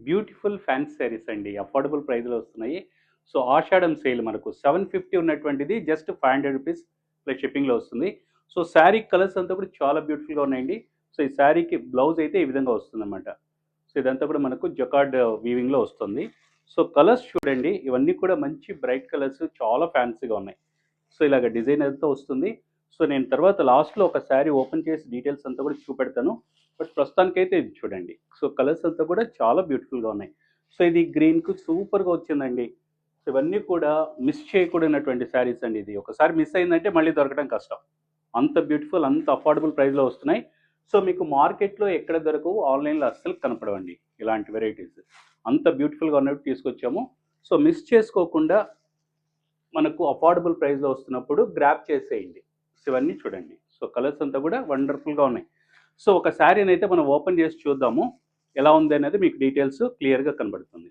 Beautiful fancy saris అండి. Affordable ప్రైస్‌లో వస్తున్నాయి. సో, ఆషాఢం సేల్ మనకు 750 ఉన్నటువంటిది జస్ట్ రూ. 500 ప్లస్ షిప్పింగ్‌లో వస్తుంది. సో, శారీ కలర్స్ అంతా కూడా చాలా బ్యూటిఫుల్‌గా ఉన్నాయండి. సో, ఈ శారీకి బ్లౌజ్ అయితే ఈ విధంగా వస్తుందన్నమాట. సో, ఇదంతా కూడా మనకు జకార్డ్ వీవింగ్‌లో వస్తుంది. సో, కలర్స్ చూడండి. ఇవన్నీ కూడా మంచి బ్రైట్ కలర్స్ చాలా ఫ్యాన్సీగా ఉన్నాయి. సో, ఇలాగ డిజైన్ అంతా వస్తుంది. సో, నేను తర్వాత లాస్ట్‌లో ఒక శారీ ఓపెన్ చేసి డీటెయిల్స్ అంతా కూడా చూపెడతాను. బట్ ప్రస్తుతానికైతే ఇది చూడండి. సో, కలర్స్ అంతా కూడా చాలా బ్యూటిఫుల్‌గా ఉన్నాయి. సో, ఇది గ్రీన్‌కు సూపర్‌గా వచ్చిందండి. సో, ఇవన్నీ కూడా మిస్ చేయకూడనటువంటి శారీస్ అండి ఇది. ఒకసారి మిస్ అయిందంటే మళ్ళీ దొరకడం కష్టం. అంత బ్యూటిఫుల్, అంత అఫోర్డబుల్ ప్రైస్‌లో వస్తున్నాయి. సో, మీకు మార్కెట్‌లో ఎక్కడ దొరకవు. ఆన్‌లైన్‌లో అస్సలు కనపడవండి ఇలాంటి వెరైటీస్. అంత బ్యూటిఫుల్‌గా ఉన్నవి తీసుకొచ్చాము. సో, మిస్ చేసుకోకుండా మనకు అఫోర్డబుల్ ప్రైస్‌లో వస్తున్నప్పుడు గ్రాబ్ చేసేయండి. సో, ఇవన్నీ చూడండి. సో, కలర్స్ అంతా కూడా వండర్‌ఫుల్‌గా ఉన్నాయి. సో, ఒక శారీనైతే మనం ఓపెన్ చేసి చూద్దాము. ఎలా ఉంది అనేది మీకు డీటెయిల్స్ క్లియర్‌గా కనబడుతుంది.